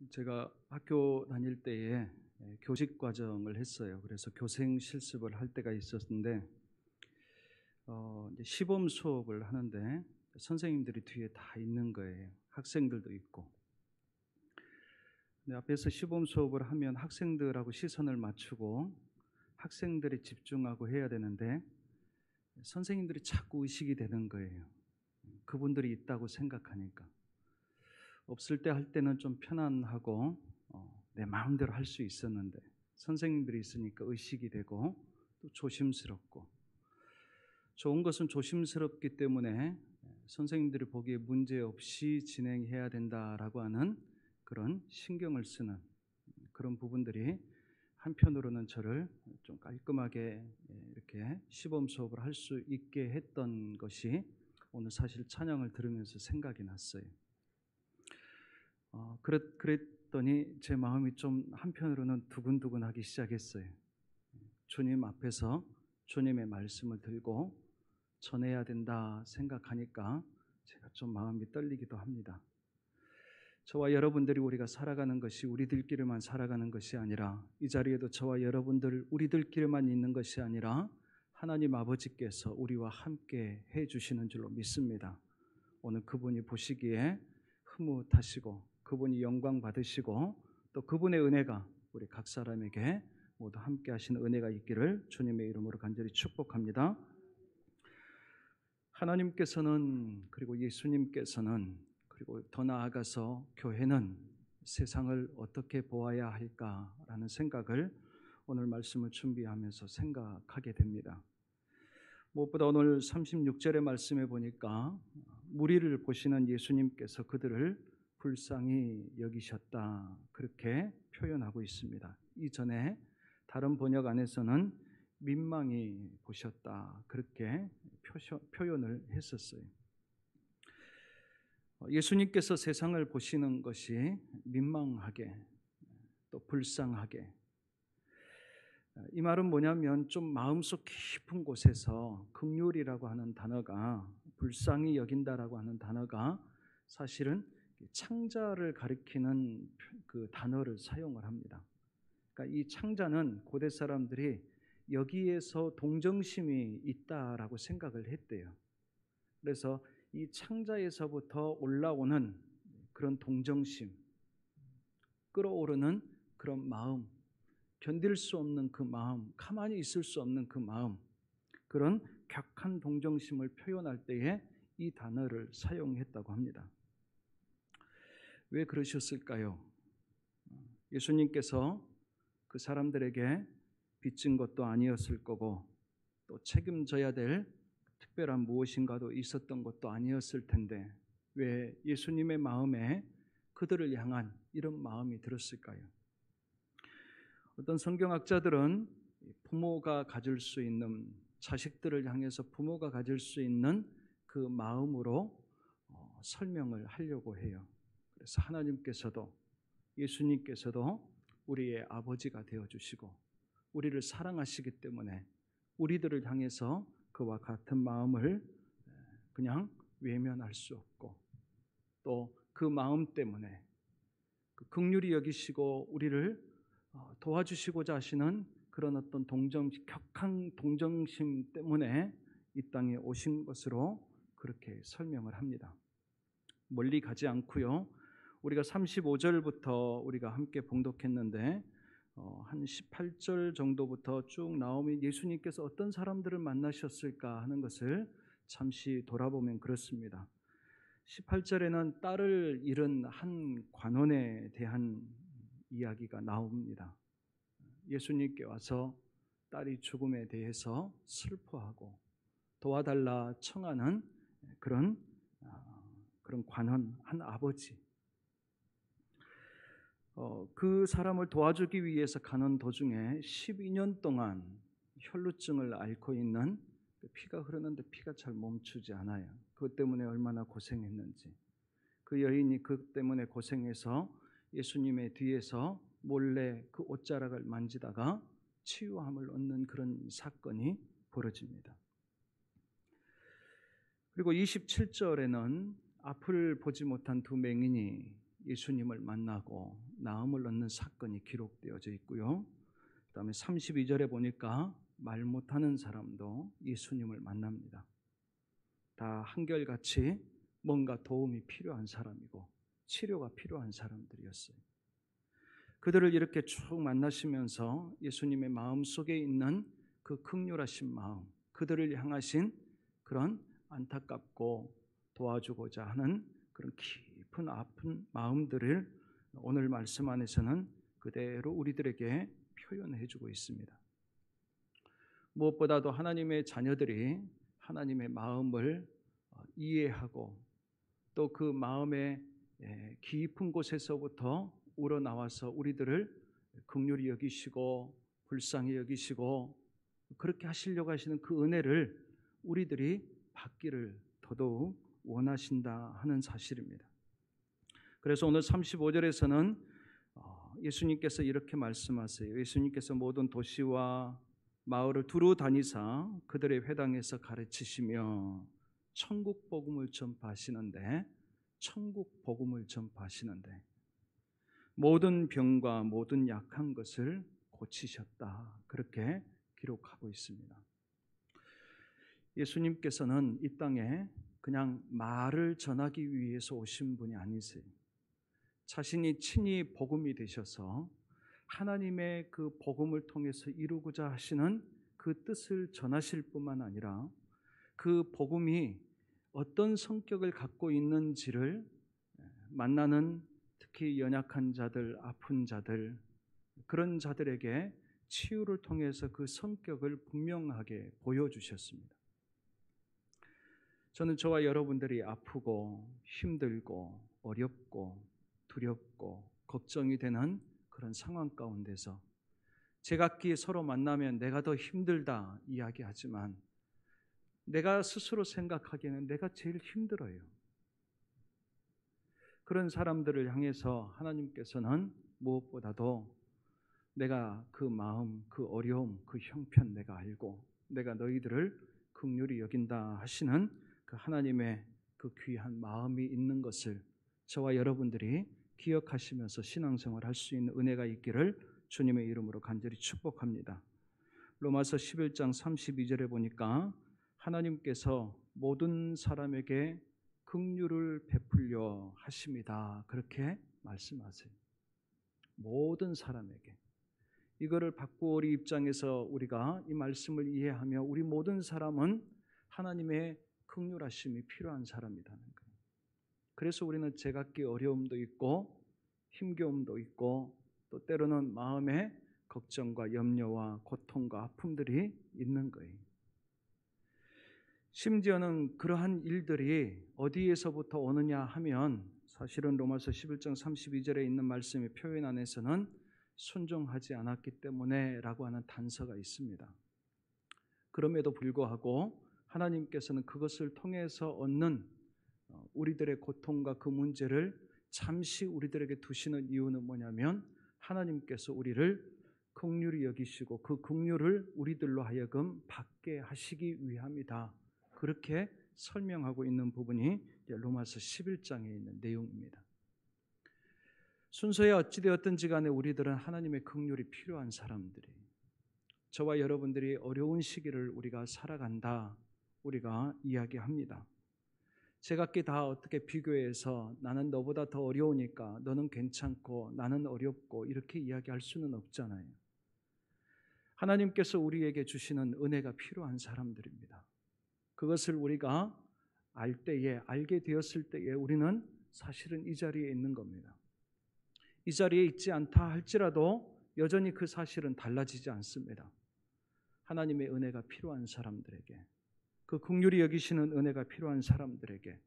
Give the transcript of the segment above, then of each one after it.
제가 학교 다닐 때에 교직 과정을 했어요. 그래서 교생 실습을 할 때가 있었는데 이제 시범 수업을 하는데 선생님들이 뒤에 다 있는 거예요. 학생들도 있고. 근데 앞에서 시범 수업을 하면 학생들하고 시선을 맞추고 학생들이 집중하고 해야 되는데 선생님들이 자꾸 의식이 되는 거예요. 그분들이 있다고 생각하니까. 없을 때 할 때는 좀 편안하고 내 마음대로 할 수 있었는데 선생님들이 있으니까 의식이 되고 또 조심스럽고, 좋은 것은 조심스럽기 때문에 선생님들이 보기에 문제없이 진행해야 된다라고 하는 그런 신경을 쓰는 그런 부분들이 한편으로는 저를 좀 깔끔하게 이렇게 시범 수업을 할 수 있게 했던 것이 오늘 사실 찬양을 들으면서 생각이 났어요. 그랬더니 제 마음이 좀 한편으로는 두근두근하기 시작했어요. 주님 앞에서 주님의 말씀을 들고 전해야 된다 생각하니까 제가 좀 마음이 떨리기도 합니다. 저와 여러분들이 우리가 살아가는 것이 우리들끼리만 살아가는 것이 아니라, 이 자리에도 저와 여러분들 우리들끼리만 있는 것이 아니라 하나님 아버지께서 우리와 함께 해주시는 줄로 믿습니다. 오늘 그분이 보시기에 흐뭇하시고 그분이 영광 받으시고 또 그분의 은혜가 우리 각 사람에게 모두 함께 하시는 은혜가 있기를 주님의 이름으로 간절히 축복합니다. 하나님께서는, 그리고 예수님께서는, 그리고 더 나아가서 교회는 세상을 어떻게 보아야 할까라는 생각을 오늘 말씀을 준비하면서 생각하게 됩니다. 무엇보다 오늘 36절의 말씀에 보니까 무리를 보시는 예수님께서 그들을 불쌍히 여기셨다, 그렇게 표현하고 있습니다. 이전에 다른 번역 안에서는 민망히 보셨다, 그렇게 표현을 했었어요. 예수님께서 세상을 보시는 것이 민망하게 또 불쌍하게, 이 말은 뭐냐면 좀 마음속 깊은 곳에서 긍휼이라고 하는 단어가, 불쌍히 여긴다라고 하는 단어가 사실은 창자를 가리키는 그 단어를 사용을 합니다. 그러니까 이 창자는 고대 사람들이 여기에서 동정심이 있다라고 생각을 했대요. 그래서 이 창자에서부터 올라오는 그런 동정심, 끌어오르는 그런 마음, 견딜 수 없는 그 마음, 가만히 있을 수 없는 그 마음, 그런 격한 동정심을 표현할 때에 이 단어를 사용했다고 합니다. 왜 그러셨을까요? 예수님께서 그 사람들에게 빚진 것도 아니었을 거고 또 책임져야 될 특별한 무엇인가도 있었던 것도 아니었을 텐데 왜 예수님의 마음에 그들을 향한 이런 마음이 들었을까요? 어떤 성경학자들은 부모가 가질 수 있는, 자식들을 향해서 부모가 가질 수 있는 그 마음으로 설명을 하려고 해요. 그래서 하나님께서도, 예수님께서도 우리의 아버지가 되어주시고 우리를 사랑하시기 때문에 우리들을 향해서 그와 같은 마음을 그냥 외면할 수 없고, 또 그 마음 때문에 그 긍휼히 여기시고 우리를 도와주시고자 하시는 그런 어떤 격한 동정심 때문에 이 땅에 오신 것으로 그렇게 설명을 합니다. 멀리 가지 않고요. 우리가 35절부터 우리가 함께 봉독했는데 한 18절 정도부터 쭉 나오면 예수님께서 어떤 사람들을 만나셨을까 하는 것을 잠시 돌아보면 그렇습니다. 18절에는 딸을 잃은 한 관원에 대한 이야기가 나옵니다. 예수님께 와서 딸이 죽음에 대해서 슬퍼하고 도와달라 청하는 그런 관원, 한 아버지, 그 사람을 도와주기 위해서 가는 도중에 12년 동안 혈루증을 앓고 있는, 피가 흐르는데 피가 잘 멈추지 않아요. 그것 때문에 얼마나 고생했는지, 그 여인이 그 때문에 고생해서 예수님의 뒤에서 몰래 그 옷자락을 만지다가 치유함을 얻는 그런 사건이 벌어집니다. 그리고 27절에는 앞을 보지 못한 두 맹인이 예수님을 만나고 나음을 얻는 사건이 기록되어져 있고요. 그다음에 32절에 보니까 말 못하는 사람도 예수님을 만납니다. 다 한결같이 뭔가 도움이 필요한 사람이고 치료가 필요한 사람들이었어요. 그들을 이렇게 쭉 만나시면서 예수님의 마음속에 있는 그 긍휼하신 마음, 그들을 향하신 그런 안타깝고 도와주고자 하는 그런 깊은 아픈 마음들을 오늘 말씀 안에서는 그대로 우리들에게 표현해 주고 있습니다. 무엇보다도 하나님의 자녀들이 하나님의 마음을 이해하고 또 그 마음의 깊은 곳에서부터 우러나와서 우리들을 긍휼히 여기시고 불쌍히 여기시고 그렇게 하시려고 하시는 그 은혜를 우리들이 받기를 더더욱 원하신다 하는 사실입니다. 그래서 오늘 35절에서는 예수님께서 이렇게 말씀하세요. 예수님께서 모든 도시와 마을을 두루 다니사 그들의 회당에서 가르치시며 천국 복음을 전파하시는데 모든 병과 모든 약한 것을 고치셨다. 그렇게 기록하고 있습니다. 예수님께서는 이 땅에 그냥 말을 전하기 위해서 오신 분이 아니세요. 자신이 친히 복음이 되셔서 하나님의 그 복음을 통해서 이루고자 하시는 그 뜻을 전하실 뿐만 아니라 그 복음이 어떤 성격을 갖고 있는지를 만나는 특히 연약한 자들, 아픈 자들, 그런 자들에게 치유를 통해서 그 성격을 분명하게 보여주셨습니다. 저는 저와 여러분들이 아프고 힘들고 어렵고 두렵고 걱정이 되는 그런 상황 가운데서 제각기 서로 만나면 내가 더 힘들다 이야기하지만 내가 스스로 생각하기에는 내가 제일 힘들어요. 그런 사람들을 향해서 하나님께서는 무엇보다도 내가 그 마음, 그 어려움, 그 형편 내가 알고 내가 너희들을 긍휼히 여긴다 하시는 그 하나님의 그 귀한 마음이 있는 것을 저와 여러분들이 기억하시면서 신앙생활 할 수 있는 은혜가 있기를 주님의 이름으로 간절히 축복합니다. 로마서 11장 32절에 보니까 하나님께서 모든 사람에게 긍휼을 베풀려 하십니다. 그렇게 말씀하세요. 모든 사람에게. 이거를 받고 우리 입장에서 우리가 이 말씀을 이해하며 우리 모든 사람은 하나님의 긍휼하심이 필요한 사람이라는 거예요. 그래서 우리는 제각기 어려움도 있고 힘겨움도 있고 또 때로는 마음에 걱정과 염려와 고통과 아픔들이 있는 거예요. 심지어는 그러한 일들이 어디에서부터 오느냐 하면 사실은 로마서 11장 32절에 있는 말씀의 표현 안에서는 순종하지 않았기 때문에 라고 하는 단서가 있습니다. 그럼에도 불구하고 하나님께서는 그것을 통해서 얻는 우리들의 고통과 그 문제를 잠시 우리들에게 두시는 이유는 뭐냐면 하나님께서 우리를 긍휼히 여기시고 그 긍휼을 우리들로 하여금 받게 하시기 위함이다. 그렇게 설명하고 있는 부분이 로마서 11장에 있는 내용입니다. 순서에 어찌되었든지 간에 우리들은 하나님의 긍휼이 필요한 사람들이 저와 여러분들이 어려운 시기를 우리가 살아간다 우리가 이야기합니다. 제각기 다 어떻게 비교해서 나는 너보다 더 어려우니까 너는 괜찮고 나는 어렵고 이렇게 이야기할 수는 없잖아요. 하나님께서 우리에게 주시는 은혜가 필요한 사람들입니다. 그것을 우리가 알게 되었을 때에 우리는 사실은 이 자리에 있는 겁니다. 이 자리에 있지 않다 할지라도 여전히 그 사실은 달라지지 않습니다. 하나님의 은혜가 필요한 사람들에게 그 긍휼히 여기시는 은혜가 필요한 사람들에게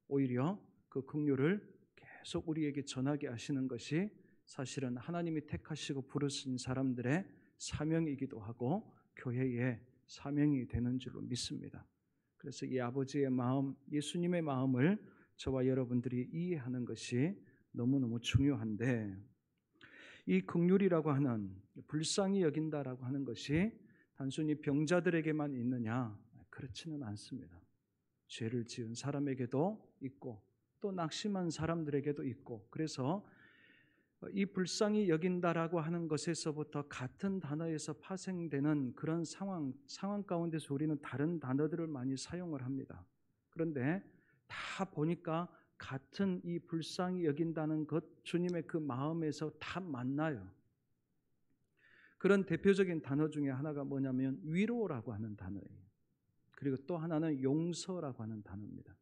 오히려 그 긍휼을 계속 우리에게 전하게 하시는 것이 사실은 하나님이 택하시고 부르신 사람들의 사명이기도 하고 교회의 사명이 되는 줄로 믿습니다. 그래서 이 아버지의 마음, 예수님의 마음을 저와 여러분들이 이해하는 것이 너무너무 중요한데 이 긍휼이라고 하는 불쌍히 여긴다라고 하는 것이 단순히 병자들에게만 있느냐? 그렇지는 않습니다. 죄를 지은 사람에게도 있고 또 낙심한 사람들에게도 있고, 그래서 이 불쌍히 여긴다라고 하는 것에서부터 같은 단어에서 파생되는 그런 상황 가운데서 우리는 다른 단어들을 많이 사용을 합니다. 그런데 다 보니까 같은 이 불쌍히 여긴다는 것, 주님의 그 마음에서 다 만나요. 그런 대표적인 단어 중에 하나가 뭐냐면 위로라고 하는 단어예요. 그리고 또 하나는 용서라고 하는 단어입니다.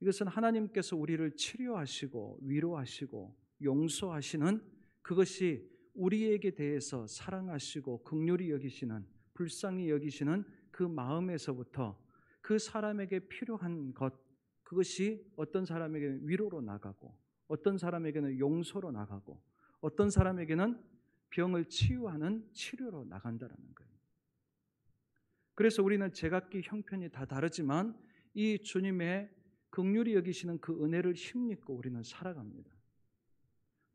이것은 하나님께서 우리를 치료하시고 위로하시고 용서하시는, 그것이 우리에게 대해서 사랑하시고 긍휼히 여기시는, 불쌍히 여기시는 그 마음에서부터 그 사람에게 필요한 것, 그것이 어떤 사람에게는 위로로 나가고, 어떤 사람에게는 용서로 나가고, 어떤 사람에게는 병을 치유하는 치료로 나간다는 거예요. 그래서 우리는 제각기 형편이 다 다르지만 이 주님의 긍휼히 여기시는 그 은혜를 힘입고 우리는 살아갑니다.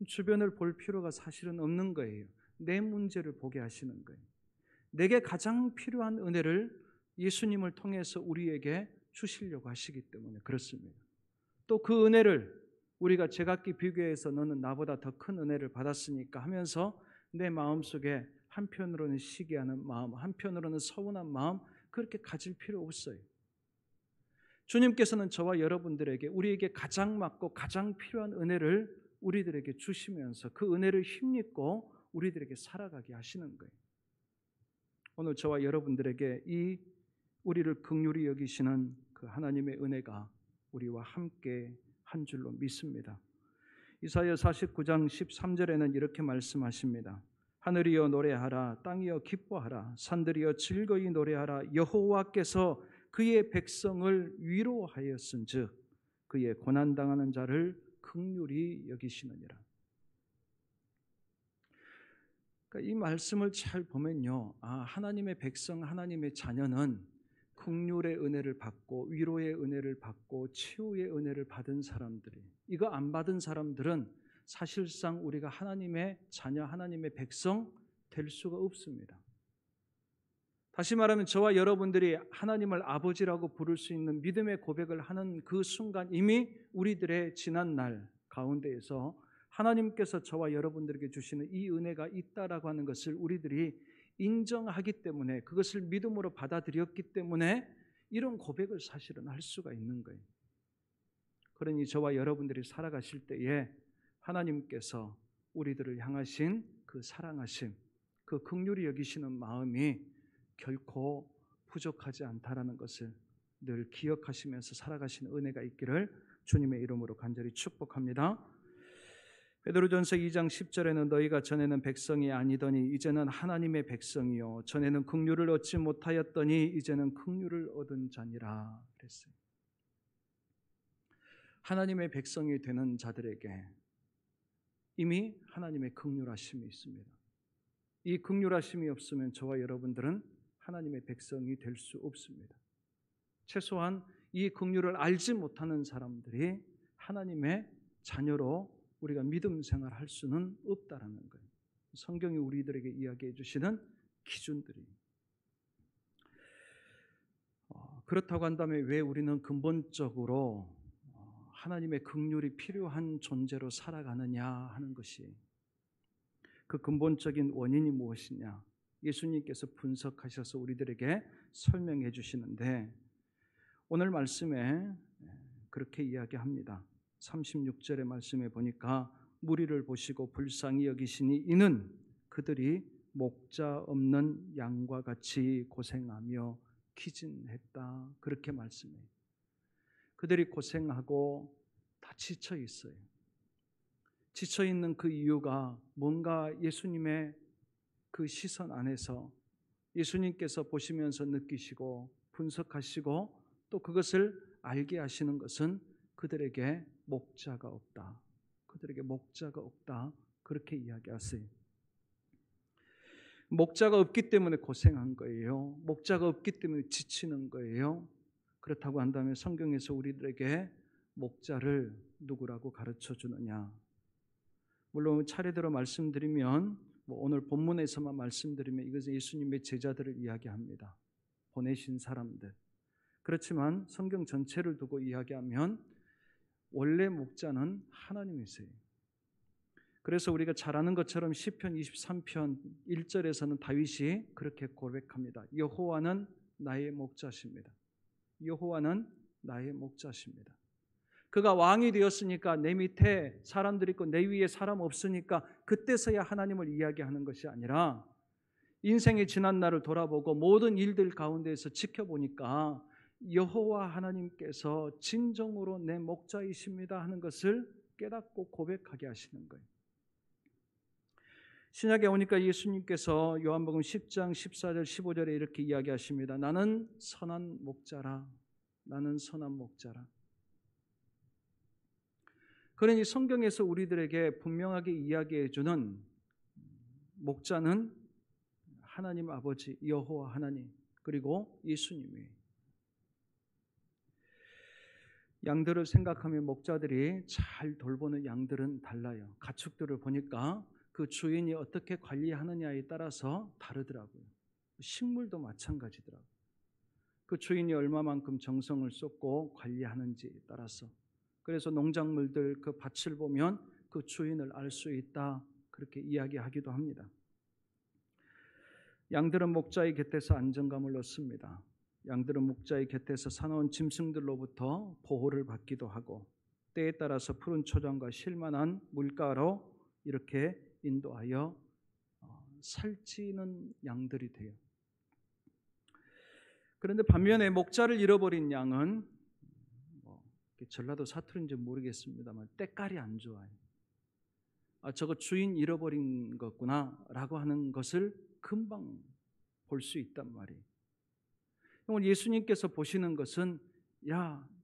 주변을 볼 필요가 사실은 없는 거예요. 내 문제를 보게 하시는 거예요. 내게 가장 필요한 은혜를 예수님을 통해서 우리에게 주시려고 하시기 때문에 그렇습니다. 또 그 은혜를 우리가 제각기 비교해서 너는 나보다 더 큰 은혜를 받았으니까 하면서 내 마음속에 한편으로는 시기하는 마음, 한편으로는 서운한 마음, 그렇게 가질 필요 없어요. 주님께서는 저와 여러분들에게, 우리에게 가장 맞고 가장 필요한 은혜를 우리들에게 주시면서 그 은혜를 힘입고 우리들에게 살아가게 하시는 거예요. 오늘 저와 여러분들에게 이 우리를 긍휼히 여기시는 그 하나님의 은혜가 우리와 함께 한 줄로 믿습니다. 이사야 49장 13절에는 이렇게 말씀하십니다. 하늘이여 노래하라, 땅이여 기뻐하라, 산들이여 즐거이 노래하라. 여호와께서 그의 백성을 위로하였은즉 그의 고난당하는 자를 긍휼히 여기시느니라. 그러니까 이 말씀을 잘 보면요, 하나님의 백성, 하나님의 자녀는 긍휼의 은혜를 받고 위로의 은혜를 받고 치유의 은혜를 받은 사람들이, 이거 안 받은 사람들은 사실상 우리가 하나님의 자녀, 하나님의 백성 될 수가 없습니다. 다시 말하면 저와 여러분들이 하나님을 아버지라고 부를 수 있는 믿음의 고백을 하는 그 순간 이미 우리들의 지난 날 가운데에서 하나님께서 저와 여러분들에게 주시는 이 은혜가 있다라고 하는 것을 우리들이 인정하기 때문에, 그것을 믿음으로 받아들였기 때문에 이런 고백을 사실은 할 수가 있는 거예요. 그러니 저와 여러분들이 살아가실 때에 하나님께서 우리들을 향하신 그 사랑하심, 그 긍휼히 여기시는 마음이 결코 부족하지 않다라는 것을 늘 기억하시면서 살아가시는 은혜가 있기를 주님의 이름으로 간절히 축복합니다. 베드로전서 2장 10절에는 너희가 전에는 백성이 아니더니 이제는 하나님의 백성이요 전에는 긍휼을 얻지 못하였더니 이제는 긍휼을 얻은 자니라 그랬어요. 하나님의 백성이 되는 자들에게 이미 하나님의 긍휼하심이 있습니다. 이 긍휼하심이 없으면 저와 여러분들은 하나님의 백성이 될 수 없습니다. 최소한 이 긍휼을 알지 못하는 사람들이 하나님의 자녀로 우리가 믿음 생활할 수는 없다라는 거예요. 성경이 우리들에게 이야기해 주시는 기준들이. 그렇다고 한다면 왜 우리는 근본적으로 하나님의 긍휼이 필요한 존재로 살아가느냐 하는 것이, 그 근본적인 원인이 무엇이냐, 예수님께서 분석하셔서 우리들에게 설명해 주시는데, 오늘 말씀에 그렇게 이야기합니다. 36절의 말씀에 보니까 무리를 보시고 불쌍히 여기시니 이는 그들이 목자 없는 양과 같이 고생하며 기진했다. 그렇게 말씀해요. 그들이 고생하고 다 지쳐 있어요. 지쳐 있는 그 이유가 뭔가 예수님의 그 시선 안에서 예수님께서 보시면서 느끼시고 분석하시고 또 그것을 알게 하시는 것은 그들에게 목자가 없다. 그들에게 목자가 없다. 그렇게 이야기하세요. 목자가 없기 때문에 고생한 거예요. 목자가 없기 때문에 지치는 거예요. 그렇다고 한다면 성경에서 우리들에게 목자를 누구라고 가르쳐 주느냐? 물론 차례대로 말씀드리면 오늘 본문에서만 말씀드리면 이것은 예수님의 제자들을 이야기합니다. 보내신 사람들. 그렇지만 성경 전체를 두고 이야기하면 원래 목자는 하나님이세요. 그래서 우리가 잘 아는 것처럼 시편 23편 1절에서는 다윗이 그렇게 고백합니다. 여호와는 나의 목자십니다. 여호와는 나의 목자십니다. 그가 왕이 되었으니까 내 밑에 사람들이 있고 내 위에 사람 없으니까 그때서야 하나님을 이야기하는 것이 아니라 인생의 지난 날을 돌아보고 모든 일들 가운데에서 지켜보니까 여호와 하나님께서 진정으로 내 목자이십니다 하는 것을 깨닫고 고백하게 하시는 거예요. 신약에 오니까 예수님께서 요한복음 10장 14절 15절에 이렇게 이야기하십니다. 나는 선한 목자라. 나는 선한 목자라. 그러니 성경에서 우리들에게 분명하게 이야기해 주는 목자는 하나님 아버지 여호와 하나님 그리고 예수님이에요. 양들을 생각하면 목자들이 잘 돌보는 양들은 달라요. 가축들을 보니까 그 주인이 어떻게 관리하느냐에 따라서 다르더라고요. 식물도 마찬가지더라고요. 그 주인이 얼마만큼 정성을 쏟고 관리하는지에 따라서. 그래서 농작물들 그 밭을 보면 그 주인을 알 수 있다 그렇게 이야기하기도 합니다. 양들은 목자의 곁에서 안정감을 얻습니다. 양들은 목자의 곁에서 사나운 짐승들로부터 보호를 받기도 하고 때에 따라서 푸른 초장과 쉴만한 물가로 이렇게 인도하여 살찌는 양들이 돼요. 그런데 반면에 목자를 잃어버린 양은 전라도 사투리인지 모르겠습니다만 때깔이 안 좋아요. 저거 주인 잃어버린 거구나 라고 하는 것을 금방 볼 수 있단 말이에요. 오늘 예수님께서 보시는 것은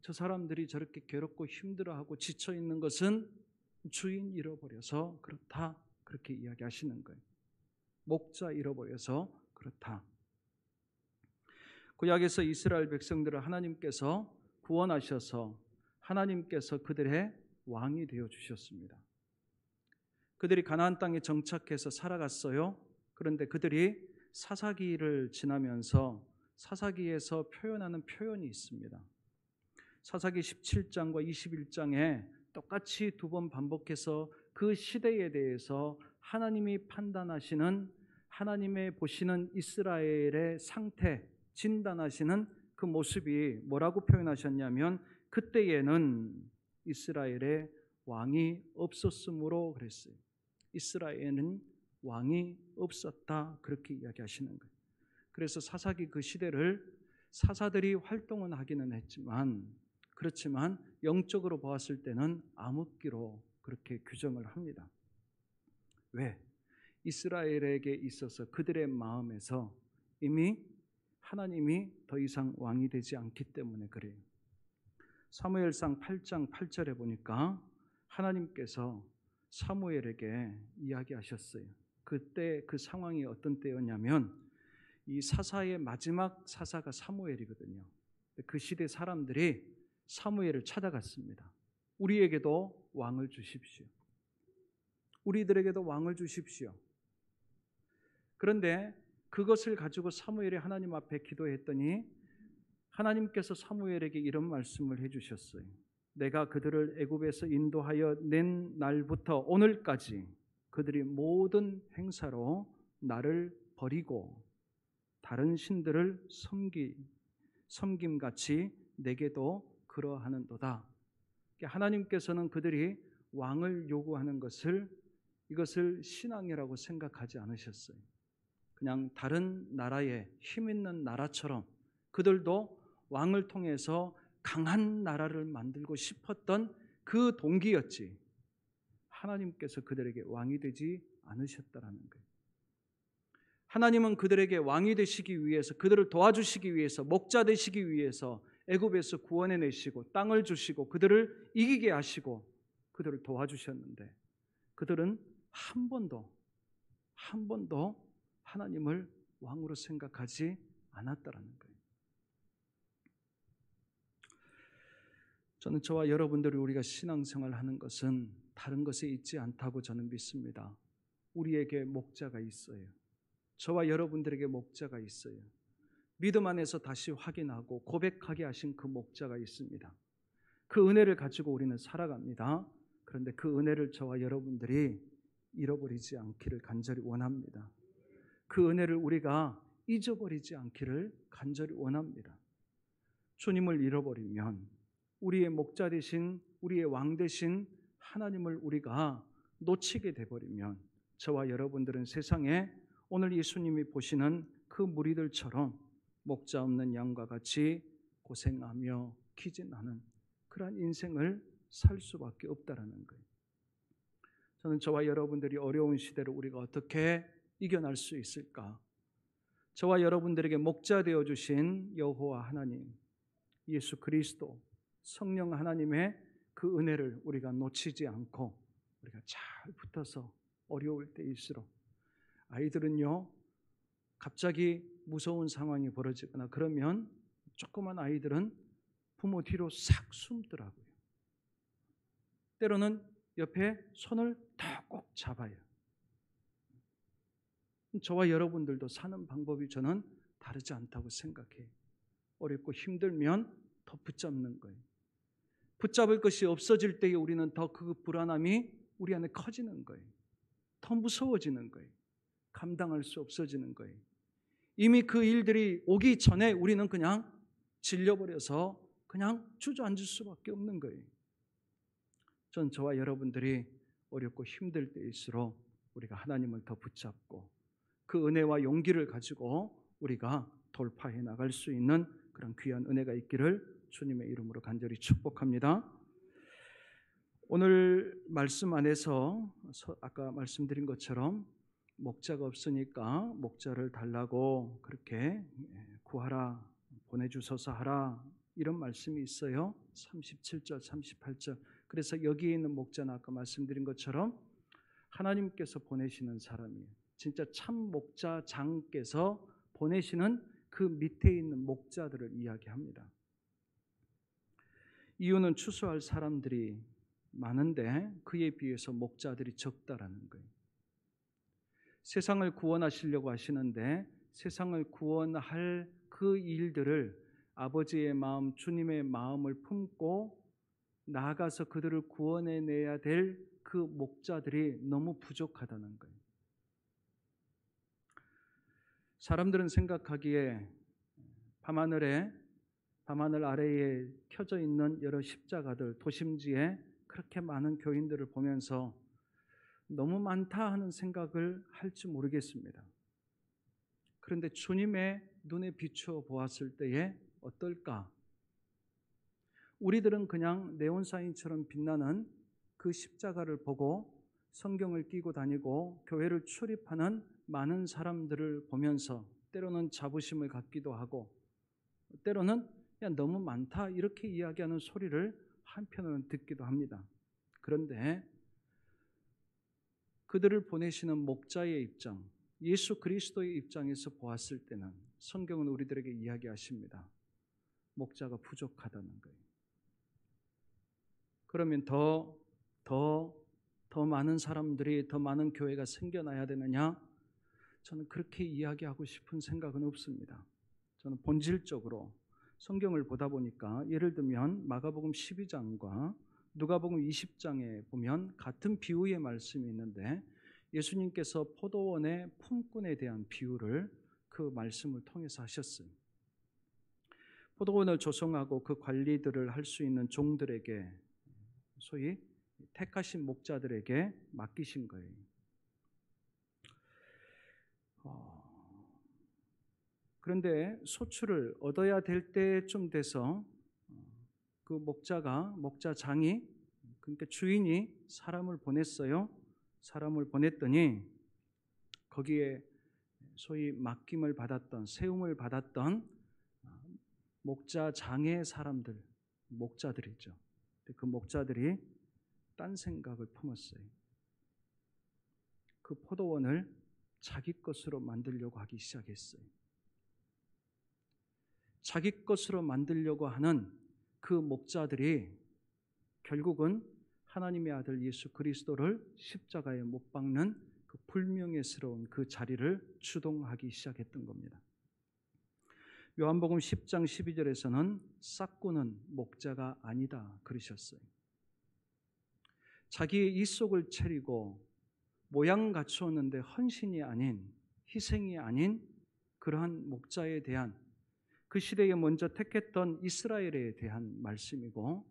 저 사람들이 저렇게 괴롭고 힘들어하고 지쳐있는 것은 주인 잃어버려서 그렇다 그렇게 이야기하시는 거예요. 목자 잃어버려서 그렇다. 구약에서 이스라엘 백성들을 하나님께서 구원하셔서 하나님께서 그들의 왕이 되어주셨습니다. 그들이 가나안 땅에 정착해서 살아갔어요. 그런데 그들이 사사기를 지나면서 사사기에서 표현하는 표현이 있습니다. 사사기 17장과 21장에 똑같이 두 번 반복해서 그 시대에 대해서 하나님이 판단하시는 하나님의 보시는 이스라엘의 상태 진단하시는 그 모습이 뭐라고 표현하셨냐면 그때에는 이스라엘의 왕이 없었으므로 그랬어요. 이스라엘에는 왕이 없었다 그렇게 이야기하시는 거예요. 그래서 사사기 그 시대를 사사들이 활동은 하기는 했지만 그렇지만 영적으로 보았을 때는 암흑기로 그렇게 규정을 합니다. 왜? 이스라엘에게 있어서 그들의 마음에서 이미 하나님이 더 이상 왕이 되지 않기 때문에 그래요. 사무엘상 8장 8절에 보니까 하나님께서 사무엘에게 이야기하셨어요. 그때 그 상황이 어떤 때였냐면 이 사사의 마지막 사사가 사무엘이거든요. 그 시대 사람들이 사무엘을 찾아갔습니다. 우리에게도 왕을 주십시오. 우리들에게도 왕을 주십시오. 그런데 그것을 가지고 사무엘이 하나님 앞에 기도했더니 하나님께서 사무엘에게 이런 말씀을 해주셨어요. 내가 그들을 애굽에서 인도하여 낸 날부터 오늘까지 그들이 모든 행사로 나를 버리고 다른 신들을 섬김같이 내게도 그러하는도다. 하나님께서는 그들이 왕을 요구하는 이것을 신앙이라고 생각하지 않으셨어요. 그냥 다른 나라의 힘 있는 나라처럼 그들도 왕을 통해서 강한 나라를 만들고 싶었던 그 동기였지 하나님께서 그들에게 왕이 되지 않으셨다라는 거예요. 하나님은 그들에게 왕이 되시기 위해서 그들을 도와주시기 위해서 목자 되시기 위해서 애굽에서 구원해내시고 땅을 주시고 그들을 이기게 하시고 그들을 도와주셨는데 그들은 한 번도 하나님을 왕으로 생각하지 않았다라는 거예요. 저는 저와 여러분들이 우리가 신앙생활을 하는 것은 다른 것에 있지 않다고 저는 믿습니다. 우리에게 목자가 있어요. 저와 여러분들에게 목자가 있어요. 믿음 안에서 다시 확인하고 고백하게 하신 그 목자가 있습니다. 그 은혜를 가지고 우리는 살아갑니다. 그런데 그 은혜를 저와 여러분들이 잃어버리지 않기를 간절히 원합니다. 그 은혜를 우리가 잊어버리지 않기를 간절히 원합니다. 주님을 잃어버리면 우리의 목자 되신, 우리의 왕 되신 하나님을 우리가 놓치게 돼버리면 저와 여러분들은 세상에 오늘 예수님이 보시는 그 무리들처럼 목자 없는 양과 같이 고생하며 기진하는 그러한 인생을 살 수밖에 없다라는 거예요. 저는 저와 여러분들이 어려운 시대를 우리가 어떻게 이겨낼 수 있을까? 저와 여러분들에게 목자 되어주신 여호와 하나님, 예수 그리스도, 성령 하나님의 그 은혜를 우리가 놓치지 않고 우리가 잘 붙어서 어려울 때일수록, 아이들은요 갑자기 무서운 상황이 벌어지거나 그러면 조그만 아이들은 부모 뒤로 싹 숨더라고요. 때로는 옆에 손을 더 꼭 잡아요. 저와 여러분들도 사는 방법이 저는 다르지 않다고 생각해요. 어렵고 힘들면 더 붙잡는 거예요. 붙잡을 것이 없어질 때에 우리는 더 그 불안함이 우리 안에 커지는 거예요. 더 무서워지는 거예요. 감당할 수 없어지는 거예요. 이미 그 일들이 오기 전에 우리는 그냥 질려버려서 그냥 주저앉을 수밖에 없는 거예요. 전 저와 여러분들이 어렵고 힘들 때일수록 우리가 하나님을 더 붙잡고 그 은혜와 용기를 가지고 우리가 돌파해 나갈 수 있는 그런 귀한 은혜가 있기를 주님의 이름으로 간절히 축복합니다. 오늘 말씀 안에서 아까 말씀드린 것처럼 목자가 없으니까 목자를 달라고 그렇게 구하라, 보내주소서 하라, 이런 말씀이 있어요. 37절, 38절. 그래서 여기에 있는 목자는 아까 말씀드린 것처럼 하나님께서 보내시는 사람이에요. 진짜 참 목자장께서 보내시는 그 밑에 있는 목자들을 이야기합니다. 이유는 추수할 사람들이 많은데 그에 비해서 목자들이 적다라는 거예요. 세상을 구원하시려고 하시는데 세상을 구원할 그 일들을 아버지의 마음, 주님의 마음을 품고 나아가서 그들을 구원해내야 될 그 목자들이 너무 부족하다는 거예요. 사람들은 생각하기에 밤하늘 아래에 켜져 있는 여러 십자가들, 도심지에 그렇게 많은 교인들을 보면서 너무 많다 하는 생각을 할지 모르겠습니다. 그런데 주님의 눈에 비추어 보았을 때에 어떨까? 우리들은 그냥 네온사인처럼 빛나는 그 십자가를 보고 성경을 끼고 다니고 교회를 출입하는 많은 사람들을 보면서 때로는 자부심을 갖기도 하고 때로는 야, 너무 많다 이렇게 이야기하는 소리를 한편으로는 듣기도 합니다. 그런데 그들을 보내시는 목자의 입장, 예수 그리스도의 입장에서 보았을 때는 성경은 우리들에게 이야기하십니다. 목자가 부족하다는 거예요. 그러면 더 많은 사람들이, 더 많은 교회가 생겨나야 되느냐? 저는 그렇게 이야기하고 싶은 생각은 없습니다. 저는 본질적으로 성경을 보다 보니까 예를 들면 마가복음 12장과 누가복음 20장에 보면 같은 비유의 말씀이 있는데 예수님께서 포도원의 품꾼에 대한 비유를 그 말씀을 통해서 하셨어요. 포도원을 조성하고 그 관리들을 할 수 있는 종들에게, 소위 택하신 목자들에게 맡기신 거예요. 그런데 소출을 얻어야 될 때쯤 돼서 그 목자장이, 그러니까 주인이 사람을 보냈어요. 사람을 보냈더니 거기에 소위 맡김을 받았던, 세움을 받았던 목자장의 사람들, 목자들이죠. 그 목자들이 딴 생각을 품었어요. 그 포도원을 자기 것으로 만들려고 하기 시작했어요. 자기 것으로 만들려고 하는 그 목자들이 결국은 하나님의 아들 예수 그리스도를 십자가에 못 박는 그 불명예스러운 그 자리를 주동하기 시작했던 겁니다. 요한복음 10장 12절에서는 싹구는 목자가 아니다 그러셨어요. 자기의 이속을 차리고 모양 갖추었는데 헌신이 아닌, 희생이 아닌 그러한 목자에 대한, 그 시대에 먼저 택했던 이스라엘에 대한 말씀이고,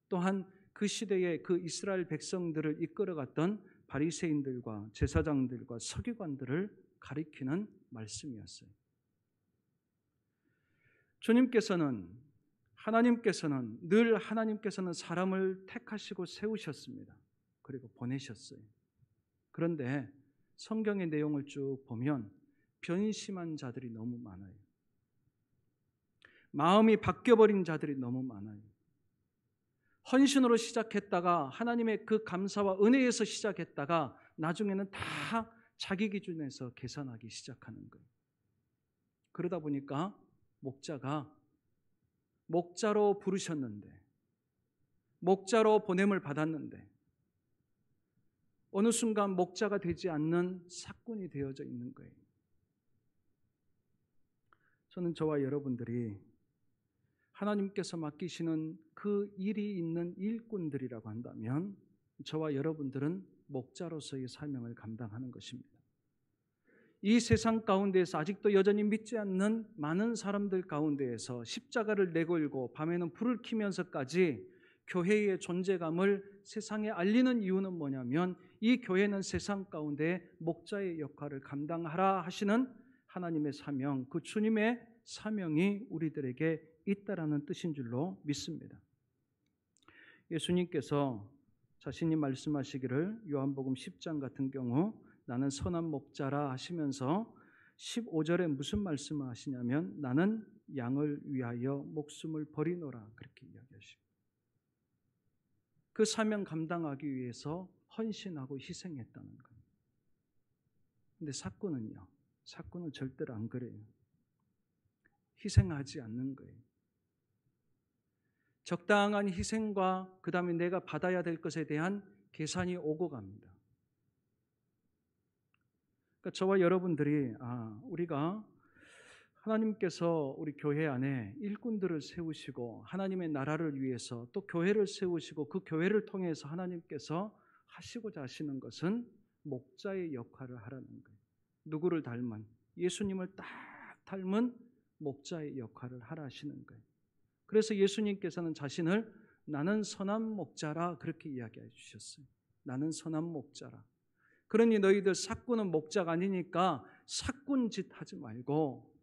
또한 그 시대에 그 이스라엘 백성들을 이끌어갔던 바리새인들과 제사장들과 서기관들을 가리키는 말씀이었어요. 하나님께서는 사람을 택하시고 세우셨습니다. 그리고 보내셨어요. 그런데 성경의 내용을 쭉 보면 변심한 자들이 너무 많아요. 마음이 바뀌어버린 자들이 너무 많아요. 헌신으로 시작했다가 하나님의 그 감사와 은혜에서 시작했다가 나중에는 다 자기 기준에서 계산하기 시작하는 거예요. 그러다 보니까 목자로 부르셨는데, 목자로 보냄을 받았는데 어느 순간 목자가 되지 않는 삭군이 되어져 있는 거예요. 저는 저와 여러분들이 하나님께서 맡기시는 그 일이 있는 일꾼들이라고 한다면 저와 여러분들은 목자로서의 사명을 감당하는 것입니다. 이 세상 가운데에서 아직도 여전히 믿지 않는 많은 사람들 가운데에서 십자가를 내걸고 밤에는 불을 켜면서까지 교회의 존재감을 세상에 알리는 이유는 뭐냐면 이 교회는 세상 가운데 목자의 역할을 감당하라 하시는 하나님의 사명, 그 주님의 사명이 우리들에게 있다라는 뜻인 줄로 믿습니다. 예수님께서 자신이 말씀하시기를 요한복음 10장 같은 경우 나는 선한 목자라 하시면서 15절에 무슨 말씀을 하시냐면 나는 양을 위하여 목숨을 버리노라 그렇게 이야기하십니다. 그 사명 감당하기 위해서 헌신하고 희생했다는 거예요. 근데 삭구는 절대로 안 그래요. 희생하지 않는 거예요. 적당한 희생과 그 다음에 내가 받아야 될 것에 대한 계산이 오고 갑니다. 그러니까 저와 여러분들이 우리가 하나님께서 우리 교회 안에 일꾼들을 세우시고 하나님의 나라를 위해서 또 교회를 세우시고 그 교회를 통해서 하나님께서 하시고자 하시는 것은 목자의 역할을 하라는 거예요. 누구를 닮은? 예수님을 딱 닮은 목자의 역할을 하라 하시는 거예요. 그래서 예수님께서는 자신을 나는 선한 목자라 그렇게 이야기해 주셨어요. 나는 선한 목자라. 그러니 너희들 삭구는 목자가 아니니까 삭군 짓 하지 말고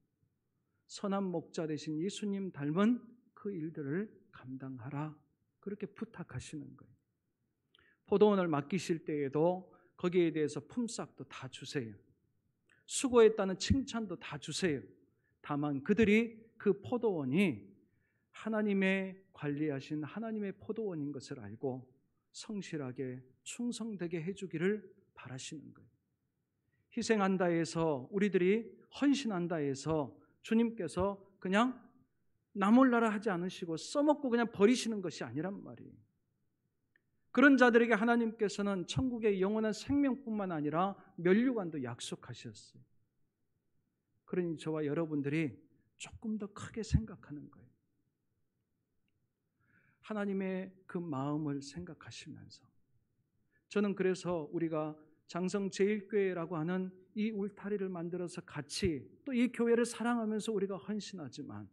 선한 목자 대신 예수님 닮은 그 일들을 감당하라 그렇게 부탁하시는 거예요. 포도원을 맡기실 때에도 거기에 대해서 품삯도 다 주세요. 수고했다는 칭찬도 다 주세요. 다만 그들이 그 포도원이 하나님의 관리하신 하나님의 포도원인 것을 알고 성실하게 충성되게 해주기를 바라시는 거예요. 희생한다 해서 우리들이 헌신한다 해서 주님께서 그냥 나 몰라라 하지 않으시고 써먹고 그냥 버리시는 것이 아니란 말이에요. 그런 자들에게 하나님께서는 천국의 영원한 생명뿐만 아니라 면류관도 약속하셨어요. 그러니 저와 여러분들이 조금 더 크게 생각하는 거예요. 하나님의 그 마음을 생각하시면서 저는 그래서 우리가 장성제일교회라고 하는 이 울타리를 만들어서 같이 또 이 교회를 사랑하면서 우리가 헌신하지만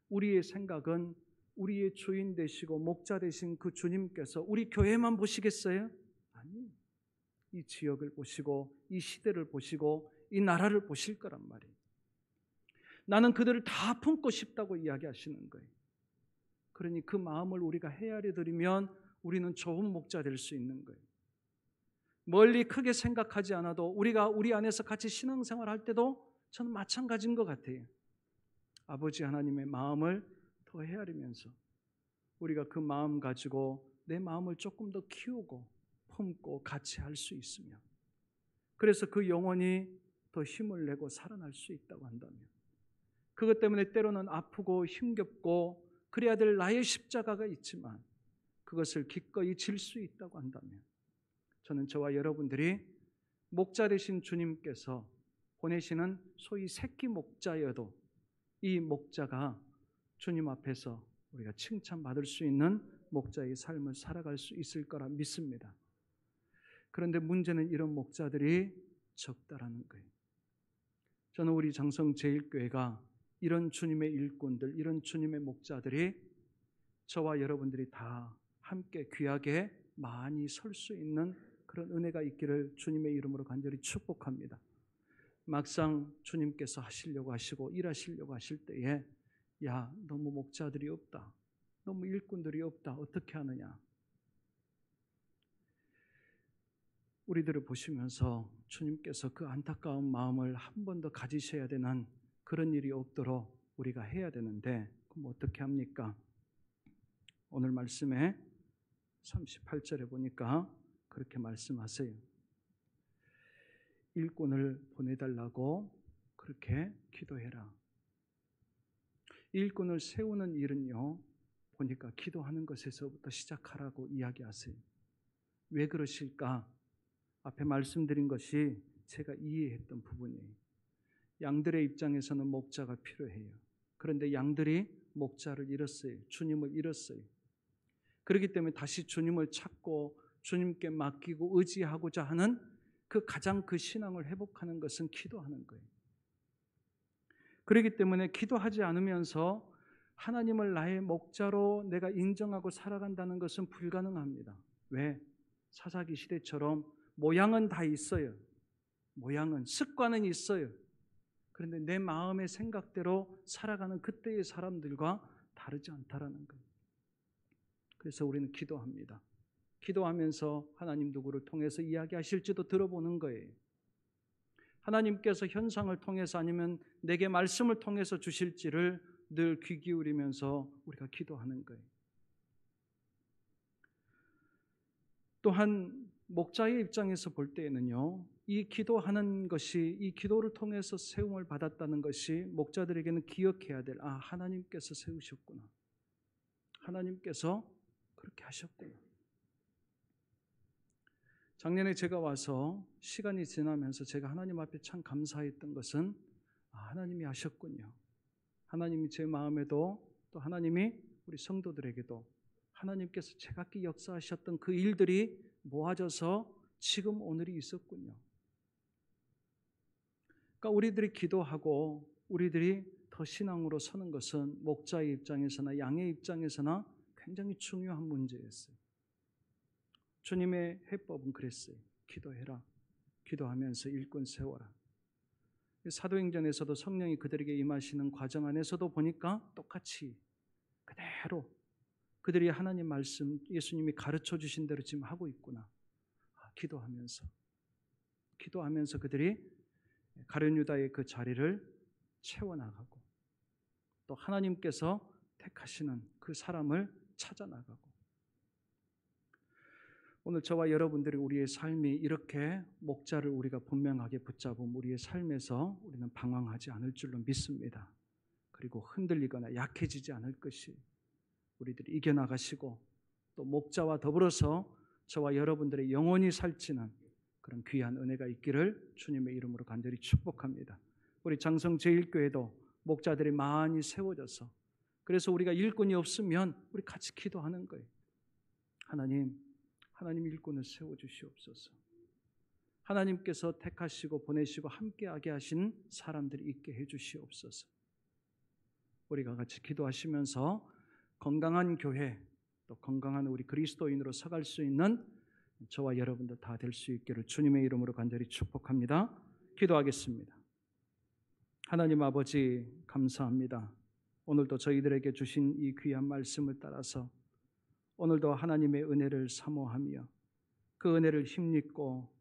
우리의 생각은 우리의 주인 되시고 목자 되신 그 주님께서 우리 교회만 보시겠어요? 아니, 이 지역을 보시고 이 시대를 보시고 이 나라를 보실 거란 말이에요. 나는 그들을 다 품고 싶다고 이야기하시는 거예요. 그러니 그 마음을 우리가 헤아려 드리면 우리는 좋은 목자 될 수 있는 거예요. 멀리 크게 생각하지 않아도 우리가 우리 안에서 같이 신앙생활 할 때도 저는 마찬가지인 것 같아요. 아버지 하나님의 마음을 더 헤아리면서 우리가 그 마음 가지고 내 마음을 조금 더 키우고 품고 같이 할 수 있으면, 그래서 그 영혼이 더 힘을 내고 살아날 수 있다고 한다면, 그것 때문에 때로는 아프고 힘겹고 그래야 될 나의 십자가가 있지만 그것을 기꺼이 질 수 있다고 한다면 저는 저와 여러분들이 목자 되신 주님께서 보내시는 소위 새끼 목자여도 이 목자가 주님 앞에서 우리가 칭찬받을 수 있는 목자의 삶을 살아갈 수 있을 거라 믿습니다. 그런데 문제는 이런 목자들이 적다라는 거예요. 저는 우리 장성제일교회가 이런 주님의 일꾼들, 이런 주님의 목자들이 저와 여러분들이 다 함께 귀하게 많이 설 수 있는 그런 은혜가 있기를 주님의 이름으로 간절히 축복합니다. 막상 주님께서 하시려고 하시고 일하시려고 하실 때에 야, 너무 목자들이 없다, 너무 일꾼들이 없다, 어떻게 하느냐? 우리들을 보시면서 주님께서 그 안타까운 마음을 한 번 더 가지셔야 되는 그런 일이 없도록 우리가 해야 되는데 그럼 어떻게 합니까? 오늘 말씀에 38절에 보니까 그렇게 말씀하세요. 일꾼을 보내달라고 그렇게 기도해라. 일꾼을 세우는 일은요, 보니까 기도하는 것에서부터 시작하라고 이야기하세요. 왜 그러실까? 앞에 말씀드린 것이 제가 이해했던 부분이에요. 양들의 입장에서는 목자가 필요해요. 그런데 양들이 목자를 잃었어요. 주님을 잃었어요. 그렇기 때문에 다시 주님을 찾고 주님께 맡기고 의지하고자 하는 가장 그 신앙을 회복하는 것은 기도하는 거예요. 그렇기 때문에 기도하지 않으면서 하나님을 나의 목자로 내가 인정하고 살아간다는 것은 불가능합니다. 왜? 사사기 시대처럼 모양은 다 있어요. 모양은, 습관은 있어요. 그런데 내 마음의 생각대로 살아가는 그때의 사람들과 다르지 않다라는 거예요. 그래서 우리는 기도합니다. 기도하면서 하나님 누구를 통해서 이야기하실지도 들어보는 거예요. 하나님께서 현상을 통해서 아니면 내게 말씀을 통해서 주실지를 늘 귀 기울이면서 우리가 기도하는 거예요. 또한 목자의 입장에서 볼 때에는요, 이 기도하는 것이, 이 기도를 통해서 세움을 받았다는 것이 목자들에게는 기억해야 될, 하나님께서 세우셨구나, 하나님께서 그렇게 하셨구나. 작년에 제가 와서 시간이 지나면서 제가 하나님 앞에 참 감사했던 것은 하나님이 하셨군요. 하나님이 제 마음에도, 또 하나님이 우리 성도들에게도 하나님께서 제각기 역사하셨던 그 일들이 모아져서 지금 오늘이 있었군요. 그러니까 우리들이 기도하고 우리들이 더 신앙으로 서는 것은 목자의 입장에서나 양의 입장에서나 굉장히 중요한 문제였어요. 주님의 해법은 그랬어요. 기도해라. 기도하면서 일꾼 세워라. 사도행전에서도 성령이 그들에게 임하시는 과정 안에서도 보니까 똑같이 그대로 그들이 하나님 말씀, 예수님이 가르쳐 주신 대로 지금 하고 있구나. 기도하면서 그들이 가룟 유다의 그 자리를 채워나가고 또 하나님께서 택하시는 그 사람을 찾아나가고, 오늘 저와 여러분들이 우리의 삶이 이렇게 목자를 우리가 분명하게 붙잡은 우리의 삶에서 우리는 방황하지 않을 줄로 믿습니다. 그리고 흔들리거나 약해지지 않을 것이, 우리들이 이겨나가시고 또 목자와 더불어서 저와 여러분들의 영혼이 살찌는 그런 귀한 은혜가 있기를 주님의 이름으로 간절히 축복합니다. 우리 장성제일교회도 목자들이 많이 세워져서, 그래서 우리가 일꾼이 없으면 우리 같이 기도하는 거예요. 하나님 일꾼을 세워주시옵소서. 하나님께서 택하시고 보내시고 함께하게 하신 사람들이 있게 해주시옵소서. 우리가 같이 기도하시면서 건강한 교회, 또 건강한 우리 그리스도인으로 서갈 수 있는 저와 여러분들 다 될 수 있기를 주님의 이름으로 간절히 축복합니다. 기도하겠습니다. 하나님 아버지, 감사합니다. 오늘도 저희들에게 주신 이 귀한 말씀을 따라서 오늘도 하나님의 은혜를 사모하며 그 은혜를 힘입고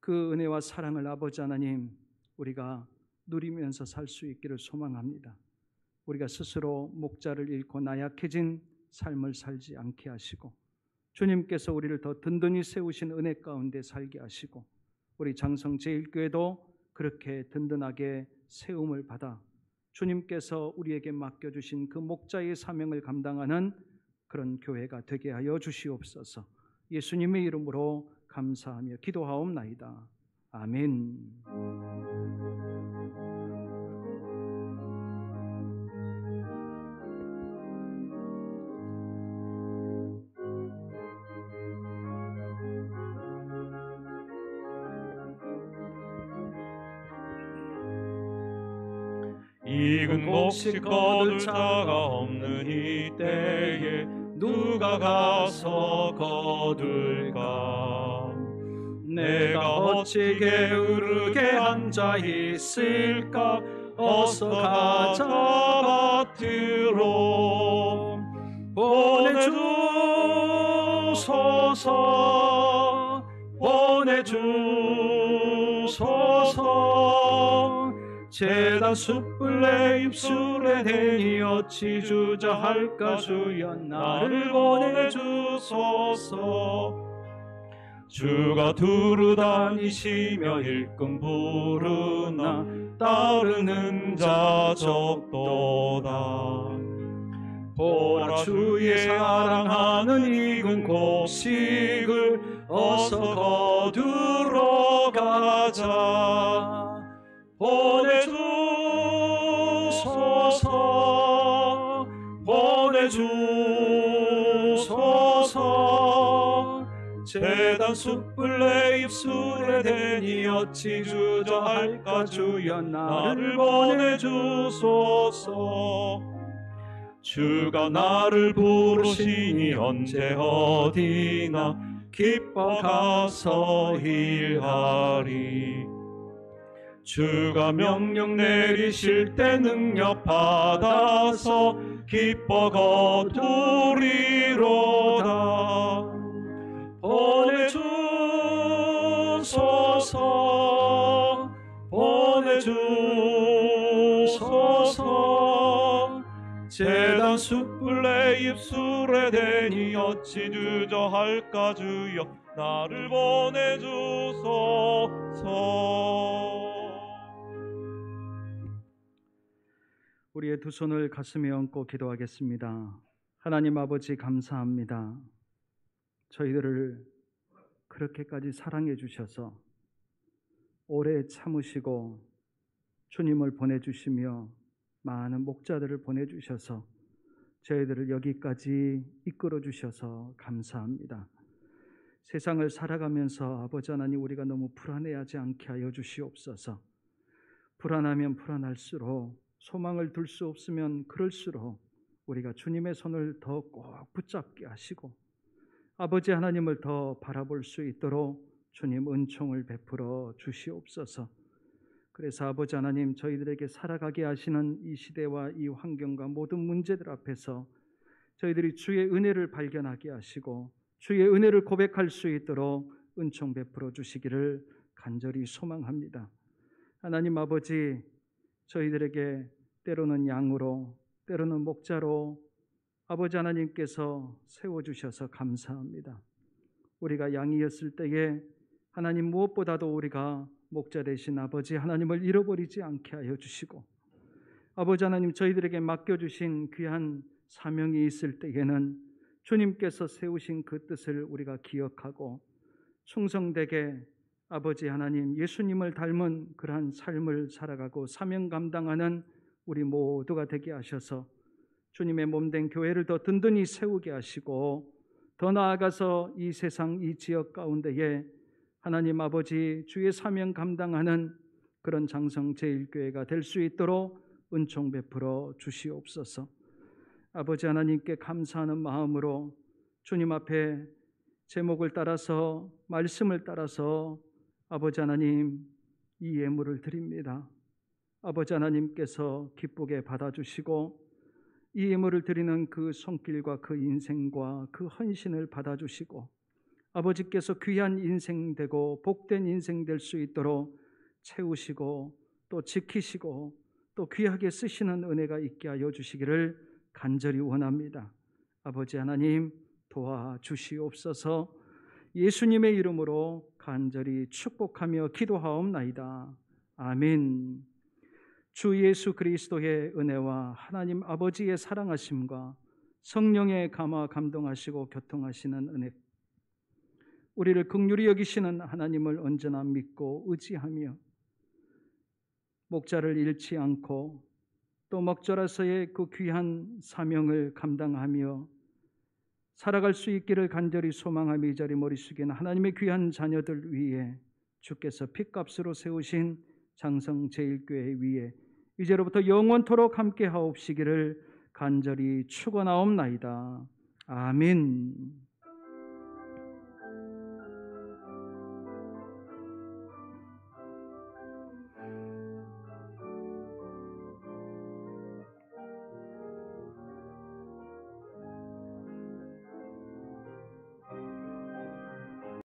그 은혜와 사랑을 아버지 하나님 우리가 누리면서 살 수 있기를 소망합니다. 우리가 스스로 목자를 잃고 나약해진 삶을 살지 않게 하시고 주님께서 우리를 더 든든히 세우신 은혜 가운데 살게 하시고 우리 장성제일교회도 그렇게 든든하게 세움을 받아 주님께서 우리에게 맡겨주신 그 목자의 사명을 감당하는 그런 교회가 되게 하여 주시옵소서. 예수님의 이름으로 감사하며 기도하옵나이다. 아멘. 익은 곡식 거둘 자가 없는 이때에 누가 가서 거둘까? 내가 어찌 게으르게 앉아 있을까? 어서 가자 밭으로 보내주소서, 보내주소서. 제단 숯불 내 입술에 대니 어찌 주저할까? 주여 나를 보내주소서. 주가 두루 다니시며 일끔 부르나 따르는 자 적도다. 보라 주의 사랑하는 익은 곡식을 어서 거두러 가자. 보내주소서, 보내주소서. 제단 숯불 내 입술에 대니 어찌 주저할까? 주여 나를 보내주소서. 주가 나를 부르시니 언제 어디나 기뻐 가서 일하리. 주가 명령 내리실 때 능력 받아서 기뻐 거두리로다. 보내주소서, 보내주소서. 제단 숯불 내 입술에 대니 어찌 주저할까? 주여 나를 보내주소서. 우리의 두 손을 가슴에 얹고 기도하겠습니다. 하나님 아버지, 감사합니다. 저희들을 그렇게까지 사랑해 주셔서 오래 참으시고 주님을 보내주시며 많은 목자들을 보내주셔서 저희들을 여기까지 이끌어 주셔서 감사합니다. 세상을 살아가면서 아버지 하나님, 우리가 너무 불안해하지 않게 하여 주시옵소서. 불안하면 불안할수록, 소망을 둘 수 없으면 그럴수록 우리가 주님의 손을 더 꼭 붙잡게 하시고 아버지 하나님을 더 바라볼 수 있도록 주님 은총을 베풀어 주시옵소서. 그래서 아버지 하나님, 저희들에게 살아가게 하시는 이 시대와 이 환경과 모든 문제들 앞에서 저희들이 주의 은혜를 발견하게 하시고 주의 은혜를 고백할 수 있도록 은총 베풀어 주시기를 간절히 소망합니다. 하나님 아버지, 저희들에게 때로는 양으로, 때로는 목자로 아버지 하나님께서 세워주셔서 감사합니다. 우리가 양이었을 때에 하나님, 무엇보다도 우리가 목자 되신 아버지 하나님을 잃어버리지 않게 하여 주시고, 아버지 하나님, 저희들에게 맡겨주신 귀한 사명이 있을 때에는 주님께서 세우신 그 뜻을 우리가 기억하고 충성되게 아버지 하나님, 예수님을 닮은 그러한 삶을 살아가고 사명 감당하는 우리 모두가 되게 하셔서 주님의 몸된 교회를 더 든든히 세우게 하시고, 더 나아가서 이 세상, 이 지역 가운데에 하나님 아버지 주의 사명 감당하는 그런 장성제일교회가 될 수 있도록 은총 베풀어 주시옵소서. 아버지 하나님께 감사하는 마음으로 주님 앞에 제목을 따라서, 말씀을 따라서 아버지 하나님, 이 예물을 드립니다. 아버지 하나님께서 기쁘게 받아주시고 이 예물을 드리는 그 손길과 그 인생과 그 헌신을 받아주시고 아버지께서 귀한 인생 되고 복된 인생 될 수 있도록 채우시고 또 지키시고 또 귀하게 쓰시는 은혜가 있게 하여 주시기를 간절히 원합니다. 아버지 하나님, 도와주시옵소서. 예수님의 이름으로 간절히 축복하며 기도하옵나이다. 아멘. 주 예수 그리스도의 은혜와 하나님 아버지의 사랑하심과 성령의 감화 감동하시고 교통하시는 은혜, 우리를 긍휼히 여기시는 하나님을 언제나 믿고 의지하며 목자를 잃지 않고 또 먹절하서의 그 귀한 사명을 감당하며 살아갈 수 있기를 간절히 소망하며 이 자리 머리 숙이는 하나님의 귀한 자녀들 위에 주께서 핏값으로 세우신 장성제일교회 위에 이제로부터 영원토록 함께 하옵시기를 간절히 축원하옵나이다. 아멘.